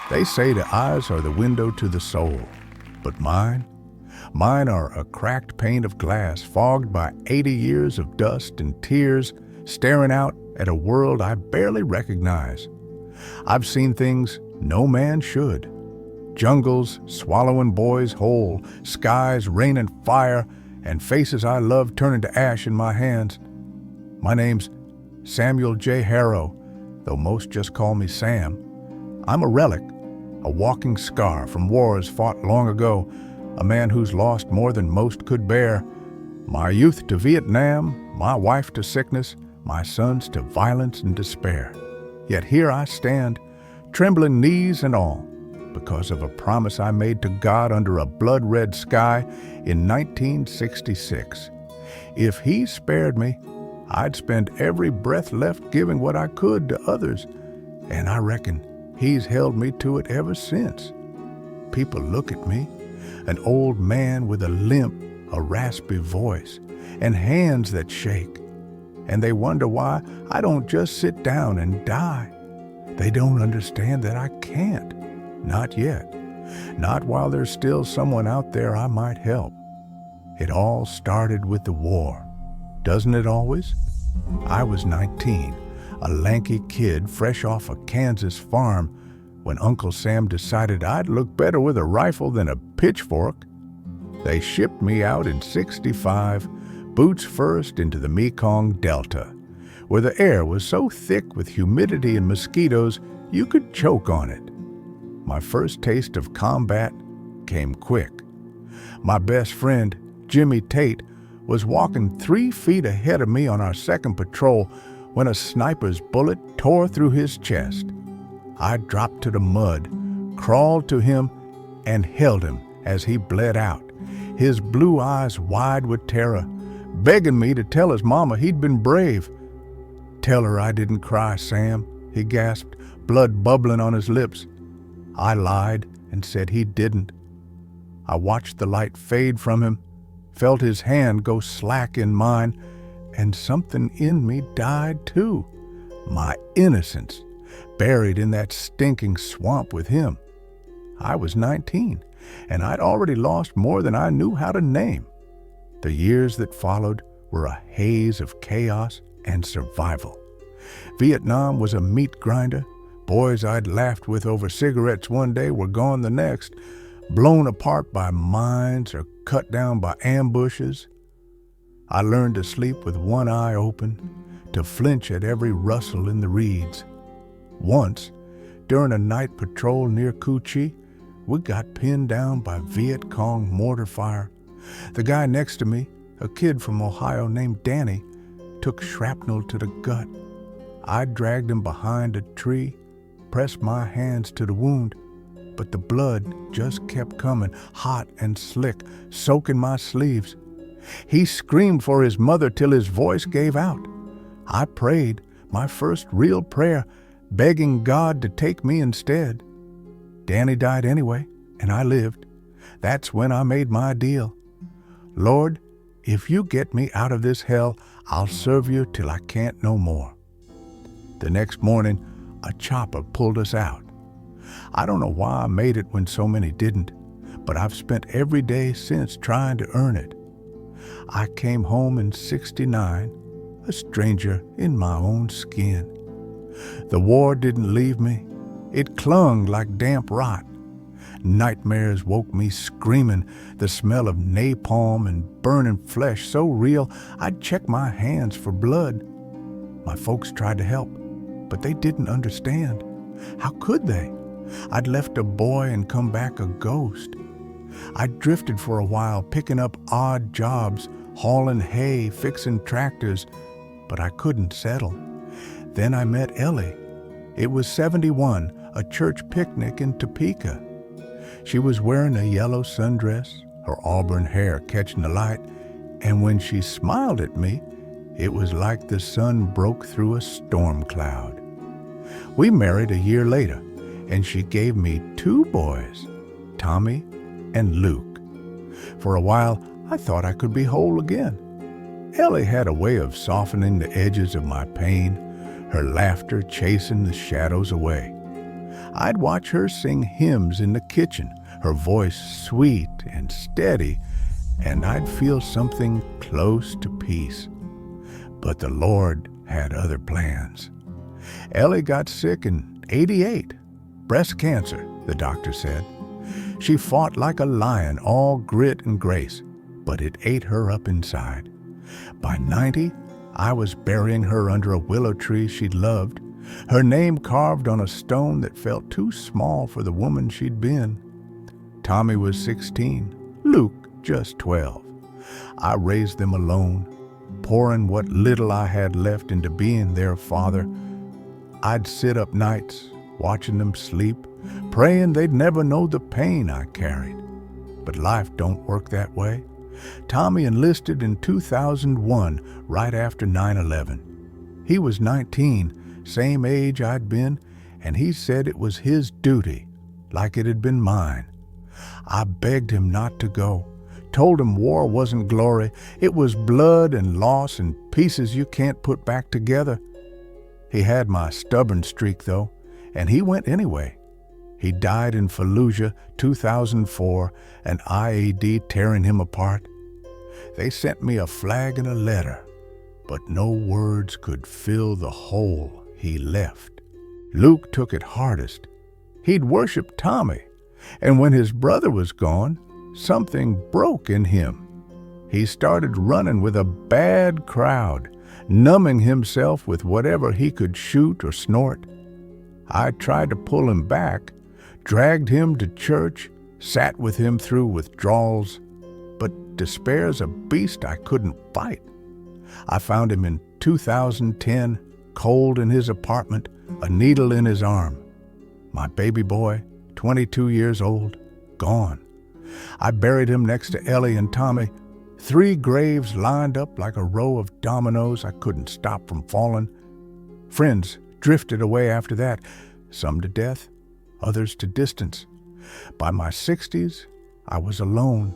They say the eyes are the window to the soul, but mine are a cracked pane of glass fogged by 80 years of dust and tears, staring out at a world I barely recognize. I've seen things no man should. Jungles swallowing boys whole, skies raining fire, and faces I love turning to ash in my hands. My name's Samuel J. Harrow, though most just call me Sam. I'm a relic, a walking scar from wars fought long ago, a man who's lost more than most could bear. My youth to Vietnam, my wife to sickness, my sons to violence and despair. Yet here I stand, trembling knees and all, because of a promise I made to God under a blood-red sky in 1966. If He spared me, I'd spend every breath left giving what I could to others, and I reckon He's held me to it ever since. People look at me, an old man with a limp, a raspy voice, and hands that shake, and they wonder why I don't just sit down and die. They don't understand that I can't. Not yet. Not while there's still someone out there I might help. It all started with the war, doesn't it always? I was 19, a lanky kid fresh off a Kansas farm, when Uncle Sam decided I'd look better with a rifle than a pitchfork. They shipped me out in '65, boots first into the Mekong Delta, where the air was so thick with humidity and mosquitoes you could choke on it. My first taste of combat came quick. My best friend, Jimmy Tate, was walking 3 feet ahead of me on our second patrol when a sniper's bullet tore through his chest. I dropped to the mud, crawled to him, and held him as he bled out, his blue eyes wide with terror, begging me to tell his mama he'd been brave. "Tell her I didn't cry, Sam," he gasped, blood bubbling on his lips. I lied and said he didn't. I watched the light fade from him, felt his hand go slack in mine, and something in me died too. My innocence, buried in that stinking swamp with him. I was 19, and I'd already lost more than I knew how to name. The years that followed were a haze of chaos and survival. Vietnam was a meat grinder. Boys I'd laughed with over cigarettes one day were gone the next, blown apart by mines or cut down by ambushes. I learned to sleep with one eye open, to flinch at every rustle in the reeds. Once, during a night patrol near Cu Chi, we got pinned down by Viet Cong mortar fire. The guy next to me, a kid from Ohio named Danny, took shrapnel to the gut. I dragged him behind a tree, pressed my hands to the wound, but the blood just kept coming, hot and slick, soaking my sleeves. He screamed for his mother till his voice gave out. I prayed, my first real prayer, begging God to take me instead. Danny died anyway, and I lived. That's when I made my deal. Lord, if you get me out of this hell, I'll serve you till I can't no more. The next morning, a chopper pulled us out. I don't know why I made it when so many didn't, but I've spent every day since trying to earn it. I came home in '69, a stranger in my own skin. The war didn't leave me. It clung like damp rot. Nightmares woke me screaming, the smell of napalm and burning flesh so real I'd check my hands for blood. My folks tried to help, but they didn't understand. How could they? I'd left a boy and come back a ghost. I drifted for a while, picking up odd jobs, hauling hay, fixing tractors, but I couldn't settle. Then I met Ellie. It was '71, a church picnic in Topeka. She was wearing a yellow sundress, her auburn hair catching the light, and when she smiled at me, it was like the sun broke through a storm cloud. We married a year later, and she gave me 2 boys, Tommy and Luke. For a while, I thought I could be whole again. Ellie had a way of softening the edges of my pain, her laughter chasing the shadows away. I'd watch her sing hymns in the kitchen, her voice sweet and steady, and I'd feel something close to peace. But the Lord had other plans. Ellie got sick in '88. Breast cancer, the doctor said. She fought like a lion, all grit and grace, but it ate her up inside. By 90, I was burying her under a willow tree she'd loved, her name carved on a stone that felt too small for the woman she'd been. Tommy was 16, Luke just 12. I raised them alone, pouring what little I had left into being their father. I'd sit up nights, watching them sleep, praying they'd never know the pain I carried. But life don't work that way. Tommy enlisted in 2001, right after 9/11. He was 19, same age I'd been, and he said it was his duty, like it had been mine. I begged him not to go, told him war wasn't glory, it was blood and loss and pieces you can't put back together. He had my stubborn streak, though, and he went anyway. He died in Fallujah, 2004, an IED tearing him apart. They sent me a flag and a letter, but no words could fill the hole he left. Luke took it hardest. He'd worshiped Tommy, and when his brother was gone, something broke in him. He started running with a bad crowd, numbing himself with whatever he could shoot or snort. I tried to pull him back, dragged him to church, sat with him through withdrawals, but despair's a beast I couldn't fight. I found him in 2010, cold in his apartment, a needle in his arm. My baby boy, 22 years old, gone. I buried him next to Ellie and Tommy, 3 graves lined up like a row of dominoes I couldn't stop from falling. Friends drifted away after that, some to death, others to distance. By my 60s, I was alone,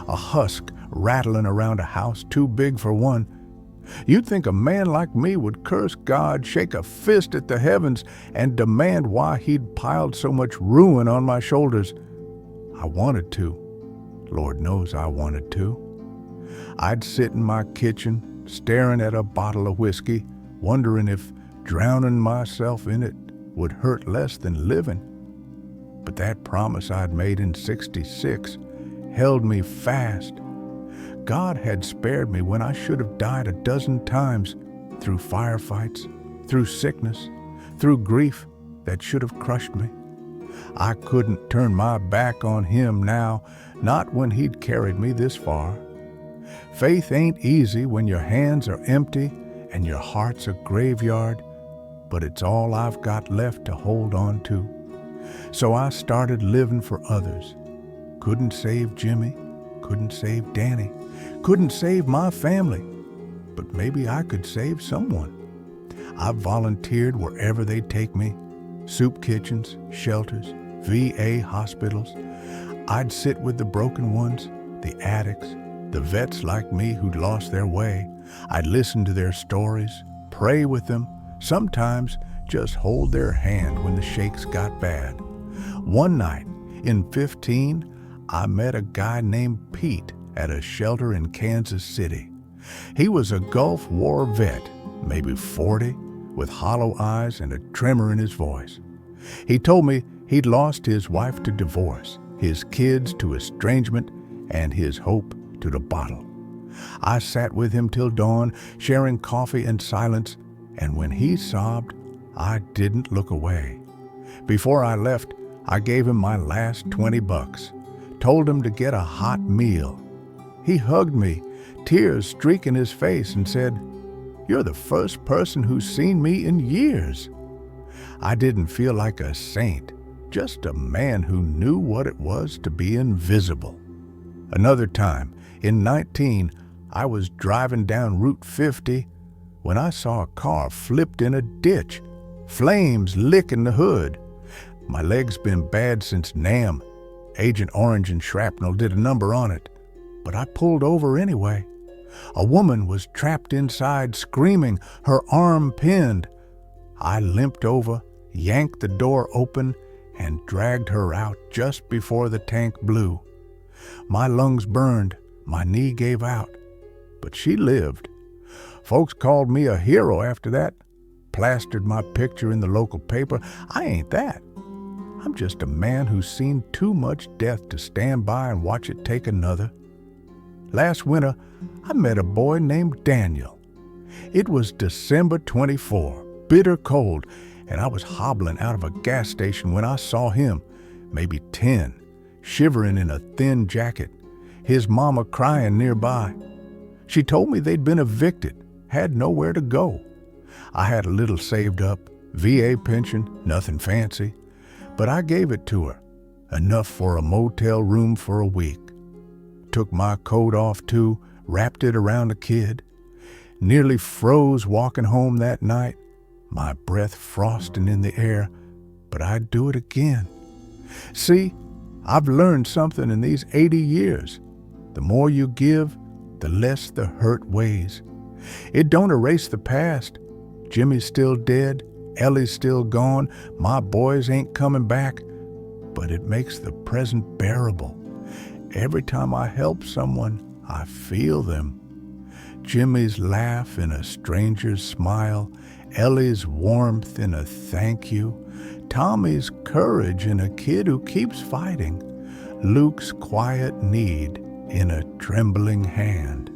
a husk rattling around a house too big for one. You'd think a man like me would curse God, shake a fist at the heavens, and demand why he'd piled so much ruin on my shoulders. I wanted to. Lord knows I wanted to. I'd sit in my kitchen, staring at a bottle of whiskey, wondering if drowning myself in it would hurt less than living. But that promise I'd made in '66 held me fast. God had spared me when I should have died a dozen times, through firefights, through sickness, through grief that should have crushed me. I couldn't turn my back on him now, not when he'd carried me this far. Faith ain't easy when your hands are empty and your heart's a graveyard, but it's all I've got left to hold on to. So I started living for others. Couldn't save Jimmy, couldn't save Danny, couldn't save my family, but maybe I could save someone. I volunteered wherever they'd take me, soup kitchens, shelters, VA hospitals. I'd sit with the broken ones, the addicts, the vets like me who'd lost their way. I'd listen to their stories, pray with them, sometimes just hold their hand when the shakes got bad. One night, in 15, I met a guy named Pete at a shelter in Kansas City. He was a Gulf War vet, maybe 40, with hollow eyes and a tremor in his voice. He told me he'd lost his wife to divorce, his kids to estrangement, and his hope to the bottle. I sat with him till dawn, sharing coffee and silence, and when he sobbed, I didn't look away. Before I left, I gave him my last $20, told him to get a hot meal. He hugged me, tears streaking his face, and said, "You're the first person who's seen me in years." I didn't feel like a saint, just a man who knew what it was to be invisible. Another time, in 19, I was driving down Route 50 when I saw a car flipped in a ditch, flames licking the hood. My leg's been bad since NAM. Agent Orange and shrapnel did a number on it, but I pulled over anyway. A woman was trapped inside, screaming, her arm pinned. I limped over, yanked the door open, and dragged her out just before the tank blew. My lungs burned, my knee gave out, but she lived. Folks called me a hero after that, plastered my picture in the local paper. I ain't that. I'm just a man who's seen too much death to stand by and watch it take another. Last winter, I met a boy named Daniel. It was December 24, bitter cold, and I was hobbling out of a gas station when I saw him, maybe 10, shivering in a thin jacket, his mama crying nearby. She told me they'd been evicted, had nowhere to go. I had a little saved up, VA pension, nothing fancy, but I gave it to her, enough for a motel room for a week. Took my coat off too, wrapped it around the kid. Nearly froze walking home that night, my breath frosting in the air, but I'd do it again. See, I've learned something in these 80 years. The more you give, the less the hurt weighs. It don't erase the past. Jimmy's still dead, Ellie's still gone, my boys ain't coming back, but it makes the present bearable. Every time I help someone, I feel them. Jimmy's laugh in a stranger's smile, Ellie's warmth in a thank you, Tommy's courage in a kid who keeps fighting, Luke's quiet need in a trembling hand.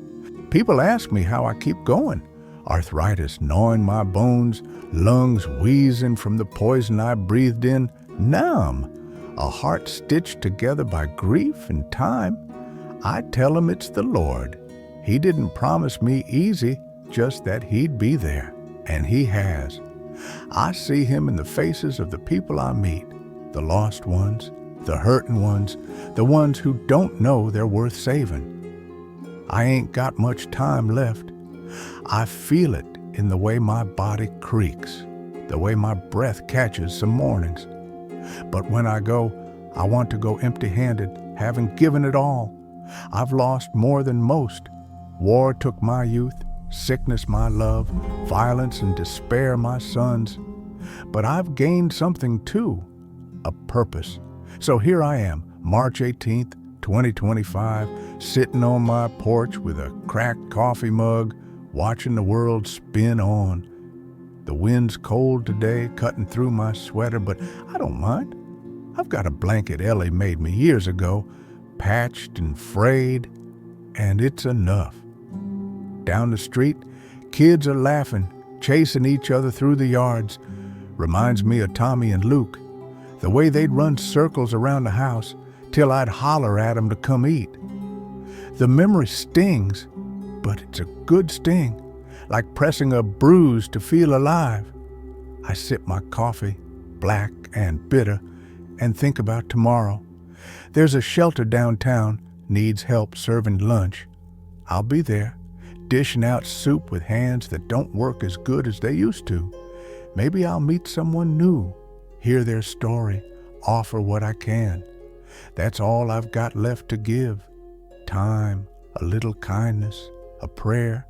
People ask me how I keep going. Arthritis gnawing my bones, lungs wheezing from the poison I breathed in, numb, a heart stitched together by grief and time. I tell him it's the Lord. He didn't promise me easy, just that he'd be there, and he has. I see him in the faces of the people I meet, the lost ones, the hurting ones, the ones who don't know they're worth saving. I ain't got much time left. I feel it in the way my body creaks, the way my breath catches some mornings. But when I go, I want to go empty-handed, having given it all. I've lost more than most. War took my youth, sickness my love, violence and despair my sons. But I've gained something too, a purpose. So here I am, March 18th, 2025, sitting on my porch with a cracked coffee mug, watching the world spin on. The wind's cold today, cutting through my sweater, but I don't mind. I've got a blanket Ellie made me years ago, patched and frayed, and it's enough. Down the street, kids are laughing, chasing each other through the yards. Reminds me of Tommy and Luke, the way they'd run circles around the house till I'd holler at them to come eat. The memory stings, but it's a good sting, like pressing a bruise to feel alive. I sip my coffee, black and bitter, and think about tomorrow. There's a shelter downtown, needs help serving lunch. I'll be there, dishing out soup with hands that don't work as good as they used to. Maybe I'll meet someone new, hear their story, offer what I can. That's all I've got left to give. Time, a little kindness, a prayer.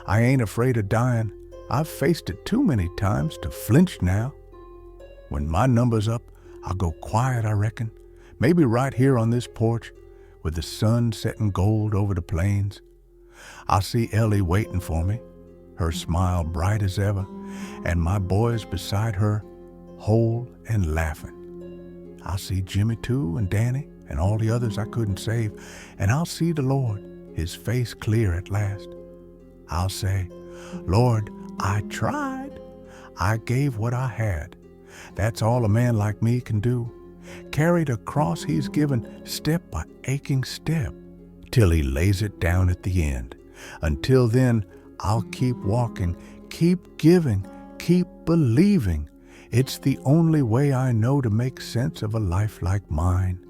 I ain't afraid of dying. I've faced it too many times to flinch now. When my number's up, I'll go quiet, I reckon. Maybe right here on this porch, with the sun setting gold over the plains. I'll see Ellie waiting for me, her smile bright as ever, and my boys beside her, whole and laughing. I'll see Jimmy too, and Danny, and all the others I couldn't save, and I'll see the Lord, his face clear at last. I'll say, Lord, I tried. I gave what I had. That's all a man like me can do. Carry the cross he's given step by aching step, till he lays it down at the end. Until then, I'll keep walking, keep giving, keep believing. It's the only way I know to make sense of a life like mine.